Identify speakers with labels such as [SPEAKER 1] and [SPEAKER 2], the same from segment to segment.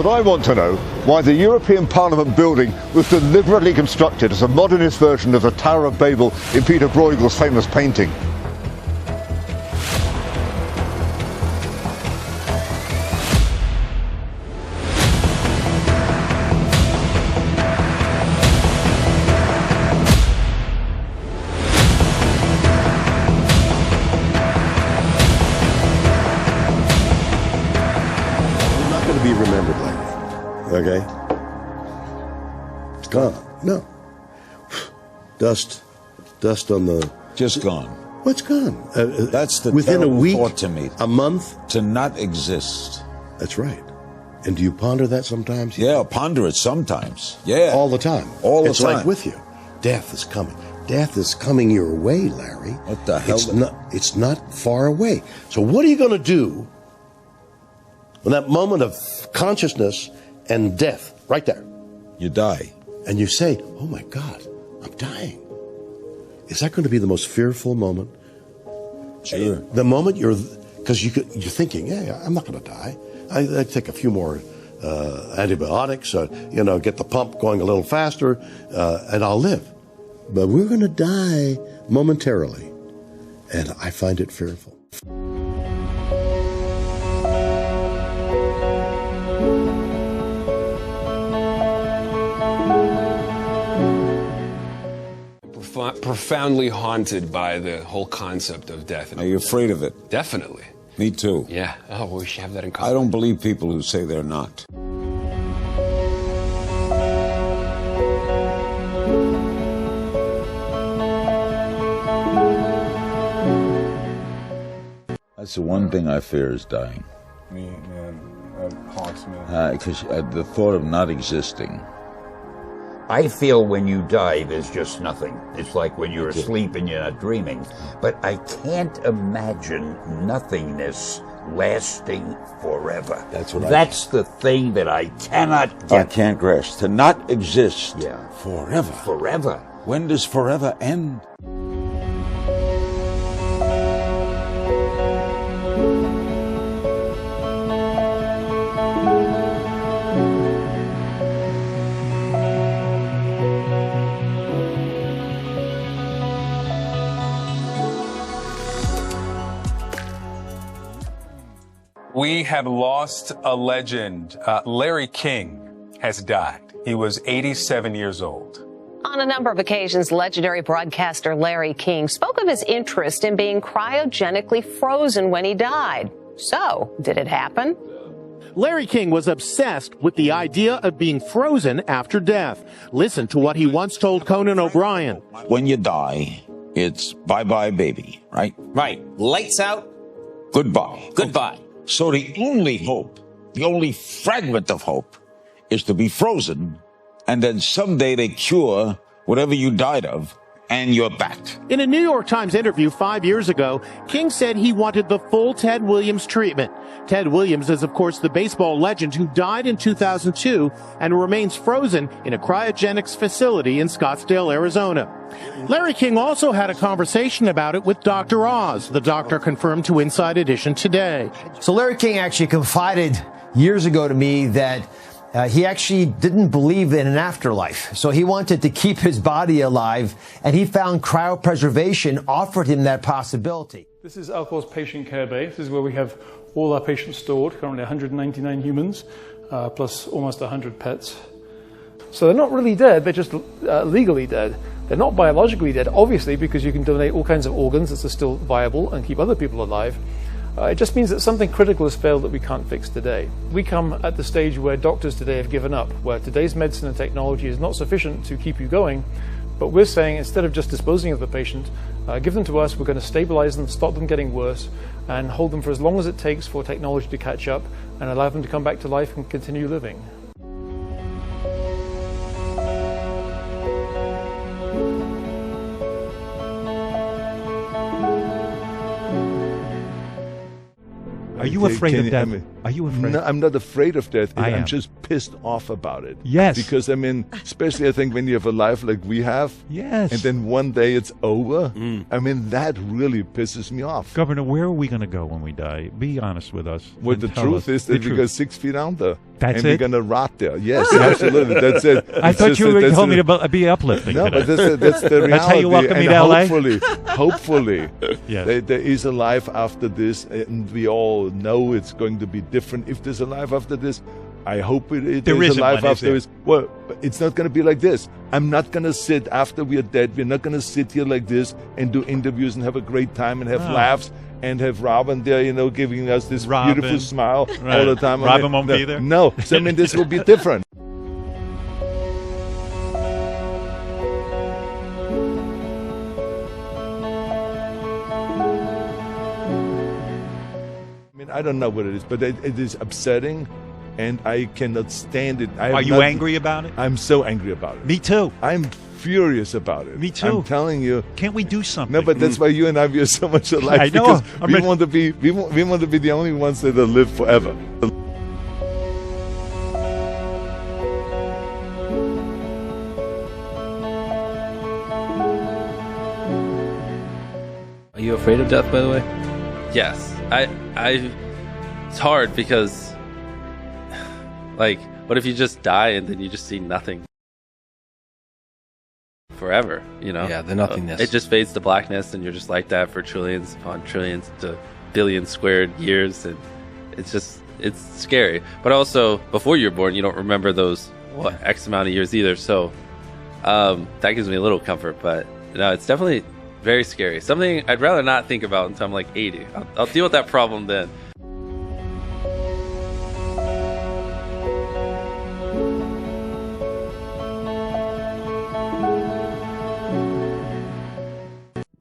[SPEAKER 1] But I want to know why the European Parliament building was deliberately constructed as a modernist version of the Tower of Babel in Peter Bruegel's famous painting.
[SPEAKER 2] Be remembered later, okay? It's gone. No. Dust on the...
[SPEAKER 3] Just gone.
[SPEAKER 2] What's gone?
[SPEAKER 3] That's the
[SPEAKER 2] within a week,
[SPEAKER 3] thought to me.
[SPEAKER 2] a month?
[SPEAKER 3] To not exist.
[SPEAKER 2] That's right. And do you ponder that sometimes?
[SPEAKER 3] Yeah, ponder it sometimes. Yeah.
[SPEAKER 2] All the time.
[SPEAKER 3] All the
[SPEAKER 2] it's
[SPEAKER 3] time.
[SPEAKER 2] It's like with you. Death is coming. Death is coming your way, Larry.
[SPEAKER 3] What the hell?
[SPEAKER 2] It's not far away. So what are you going to do in that moment of consciousness and death, right there?
[SPEAKER 3] You die.
[SPEAKER 2] And you say, oh my God, I'm dying. Is that going to be the most fearful moment?
[SPEAKER 3] Sure.
[SPEAKER 2] The moment because you're thinking, yeah, I'm not going to die. I take a few more antibiotics, get the pump going a little faster, and I'll live. But we're going to die momentarily. And I find it fearful.
[SPEAKER 4] Profoundly haunted by the whole concept of death.
[SPEAKER 3] Are you afraid of it?
[SPEAKER 4] Definitely.
[SPEAKER 3] Me too.
[SPEAKER 4] Yeah. Oh, well, we should have that in common.
[SPEAKER 3] I don't believe people who say they're not. That's the one thing I fear is dying.
[SPEAKER 5] Me, man, that haunts me.
[SPEAKER 3] Because the thought of not existing.
[SPEAKER 6] I feel when you die, there's just nothing. It's like when you're asleep and you're not dreaming. But I can't imagine nothingness lasting forever. That's the thing that I cannot get.
[SPEAKER 3] I can't grasp. To not exist forever.
[SPEAKER 6] Forever.
[SPEAKER 3] When does forever end?
[SPEAKER 5] We have lost a legend. Larry King has died. He was 87 years old.
[SPEAKER 7] On a number of occasions, legendary broadcaster Larry King spoke of his interest in being cryogenically frozen when he died. So, did it happen?
[SPEAKER 8] Larry King was obsessed with the idea of being frozen after death. Listen to what he once told Conan O'Brien.
[SPEAKER 3] When you die, it's bye-bye, baby, right?
[SPEAKER 9] Right. Lights out.
[SPEAKER 3] Goodbye.
[SPEAKER 9] Goodbye.
[SPEAKER 3] So the only hope, the only fragment of hope, is to be frozen, and then someday they cure whatever you died of, and you're back.
[SPEAKER 8] In a New York Times interview 5 years ago, King said he wanted the full Ted Williams treatment. Ted Williams is, of course, the baseball legend who died in 2002 and remains frozen in a cryogenics facility in Scottsdale, Arizona. Larry King also had a conversation about it with Dr. Oz. The doctor confirmed to Inside Edition today.
[SPEAKER 10] So Larry King actually confided years ago to me that he actually didn't believe in an afterlife. So he wanted to keep his body alive, and he found cryopreservation offered him that possibility.
[SPEAKER 11] This is Alcor's patient care bay. This is where we have all our patients stored, currently 199 humans, plus almost 100 pets. So they're not really dead, they're just legally dead. They're not biologically dead, obviously, because you can donate all kinds of organs that are still viable and keep other people alive. It just means that something critical has failed that we can't fix today. We come at the stage where doctors today have given up, where today's medicine and technology is not sufficient to keep you going, but we're saying instead of just disposing of the patient, give them to us, we're going to stabilize them, stop them getting worse, and hold them for as long as it takes for technology to catch up and allow them to come back to life and continue living.
[SPEAKER 12] Are you afraid of death? Are you afraid?
[SPEAKER 13] No, I'm not afraid of death.
[SPEAKER 12] I am.
[SPEAKER 13] I'm just pissed off about it.
[SPEAKER 12] Yes.
[SPEAKER 13] Because, I mean, especially I think when you have a life like we have.
[SPEAKER 12] Yes.
[SPEAKER 13] And then one day it's over. I mean, that really pisses me off.
[SPEAKER 12] Governor, where are we going to go when we die? Be honest with us.
[SPEAKER 13] Well, the truth is that we go 6 feet under.
[SPEAKER 12] That's
[SPEAKER 13] and
[SPEAKER 12] it?
[SPEAKER 13] we're going to rot there. Yes, absolutely. That's it.
[SPEAKER 12] I thought you were told me to be uplifting.
[SPEAKER 13] No,
[SPEAKER 12] today.
[SPEAKER 13] but that's the reality.
[SPEAKER 12] That's how you welcome me
[SPEAKER 13] and
[SPEAKER 12] to LA?
[SPEAKER 13] hopefully,
[SPEAKER 12] Yes.
[SPEAKER 13] there is a life after this, and we all know it's going to be different. If there's a life after this, I hope there is a life after this. Well, it's not going to be like this. I'm not going to sit after we are dead. We're not going to sit here like this and do interviews and have a great time and have laughs and have Robin there, giving us this beautiful smile all the time.
[SPEAKER 12] Robin won't be there?
[SPEAKER 13] No. So, I mean, this will be different. I don't know what it is, but it is upsetting, and I cannot stand it.
[SPEAKER 12] Are you angry about it?
[SPEAKER 13] I'm so angry about it.
[SPEAKER 12] Me too.
[SPEAKER 13] I'm furious about it.
[SPEAKER 12] Me too.
[SPEAKER 13] I'm telling you.
[SPEAKER 12] Can't we do something?
[SPEAKER 13] No, but that's why you and I are so much alike.
[SPEAKER 12] I know.
[SPEAKER 13] Because we want to be the only ones that will live forever.
[SPEAKER 9] Are you afraid of death, by the way? Yes. It's hard because, like, what if you just die and then you just see nothing forever,
[SPEAKER 14] Yeah, the nothingness.
[SPEAKER 9] It just fades to blackness, and you're just like that for trillions upon trillions to billions squared years, and it's scary. But also, before you're born, you don't remember those, X amount of years either, so that gives me a little comfort, but no, it's definitely very scary. Something I'd rather not think about until I'm like 80. I'll deal with that problem then.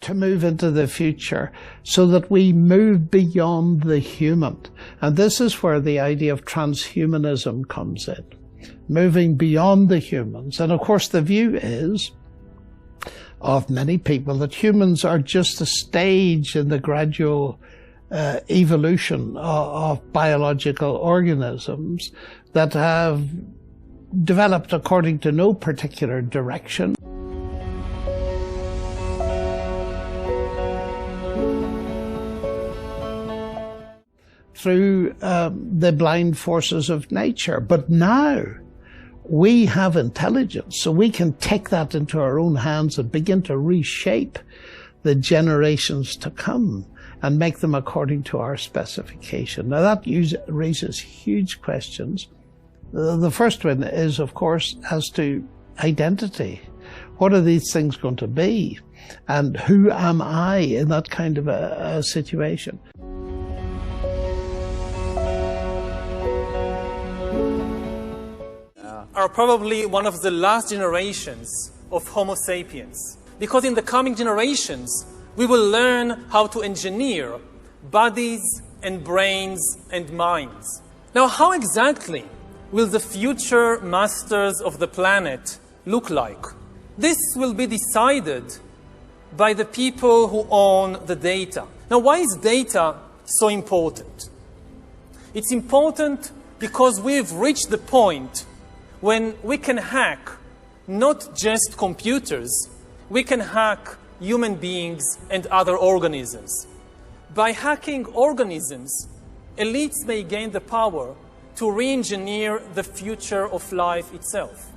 [SPEAKER 15] To move into the future so that we move beyond the human. And this is where the idea of transhumanism comes in. Moving beyond the humans. And of course the view is of many people that humans are just a stage in the gradual evolution of biological organisms that have developed according to no particular direction. Through the blind forces of nature. But now we have intelligence, so we can take that into our own hands and begin to reshape the generations to come and make them according to our specification. Now that raises huge questions. The first one is, of course, as to identity. What are these things going to be? And who am I in that kind of a situation?
[SPEAKER 16] Are probably one of the last generations of Homo sapiens. Because in the coming generations, we will learn how to engineer bodies and brains and minds. Now, how exactly will the future masters of the planet look like? This will be decided by the people who own the data. Now, why is data so important? It's important because we've reached the point when we can hack not just computers, we can hack human beings and other organisms. By hacking organisms, elites may gain the power to re-engineer the future of life itself.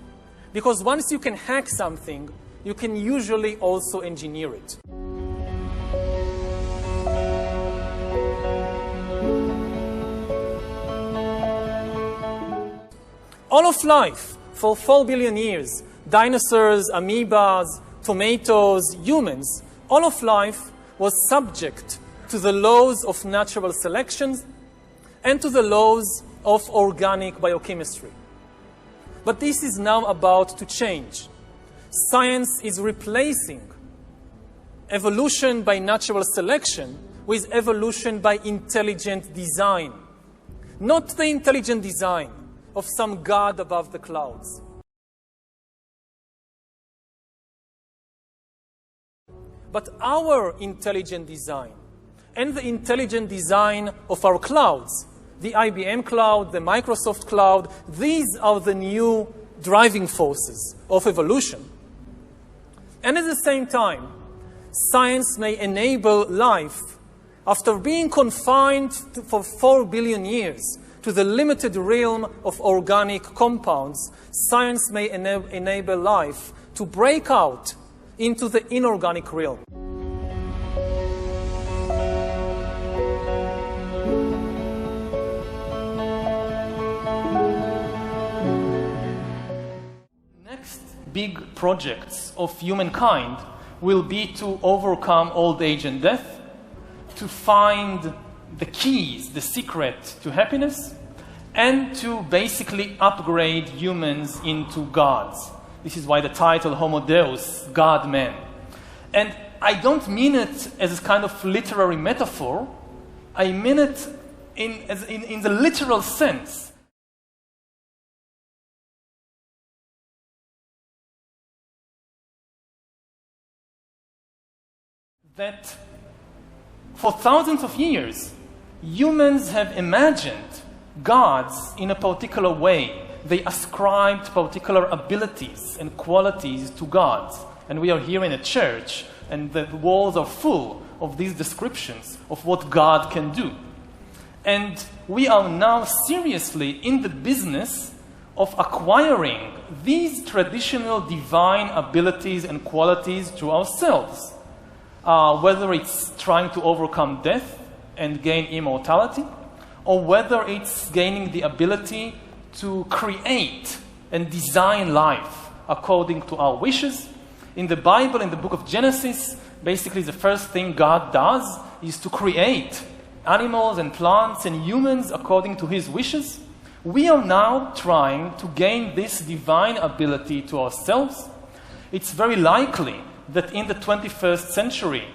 [SPEAKER 16] Because once you can hack something, you can usually also engineer it. All of life, for 4 billion years, dinosaurs, amoebas, tomatoes, humans, all of life was subject to the laws of natural selection and to the laws of organic biochemistry. But this is now about to change. Science is replacing evolution by natural selection with evolution by intelligent design. Not the intelligent design of some god above the clouds. But our intelligent design and the intelligent design of our clouds, the IBM cloud, the Microsoft cloud, these are the new driving forces of evolution. And at the same time, science may enable life, after being confined for 4 billion years to the limited realm of organic compounds, science may enable life to break out into the inorganic realm. Next big projects of humankind will be to overcome old age and death, to find the keys, the secret to happiness, and to basically upgrade humans into gods. This is why the title Homo Deus, God-Man. And I don't mean it as a kind of literary metaphor. I mean it in the literal sense. That for thousands of years, humans have imagined gods in a particular way. They ascribed particular abilities and qualities to gods. And we are here in a church, and the walls are full of these descriptions of what God can do. And we are now seriously in the business of acquiring these traditional divine abilities and qualities to ourselves. Whether it's trying to overcome death and gain immortality, or whether it's gaining the ability to create and design life according to our wishes. In the Bible, in the book of Genesis, basically the first thing God does is to create animals and plants and humans according to his wishes. We are now trying to gain this divine ability to ourselves. It's very likely that in the 21st century,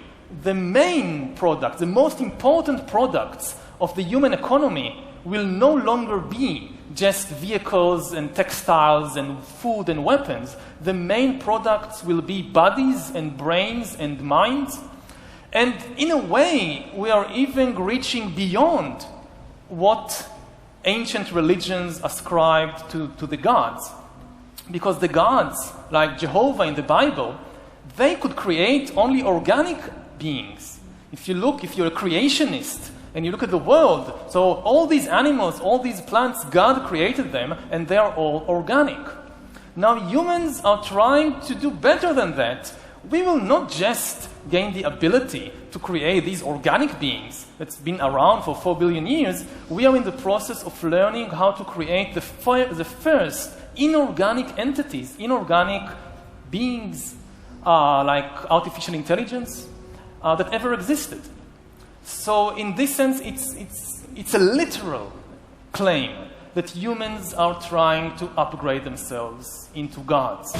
[SPEAKER 16] the main product, the most important products of the human economy will no longer be just vehicles and textiles and food and weapons. The main products will be bodies and brains and minds. And in a way, we are even reaching beyond what ancient religions ascribed to the gods. Because the gods, like Jehovah in the Bible, they could create only organic beings. If you're a creationist and you look at the world, so all these animals, all these plants, God created them and they are all organic. Now humans are trying to do better than that. We will not just gain the ability to create these organic beings that's been around for 4 billion years. We are in the process of learning how to create the first inorganic entities, inorganic beings, like artificial intelligence, that ever existed. So in this sense, it's a literal claim that humans are trying to upgrade themselves into gods.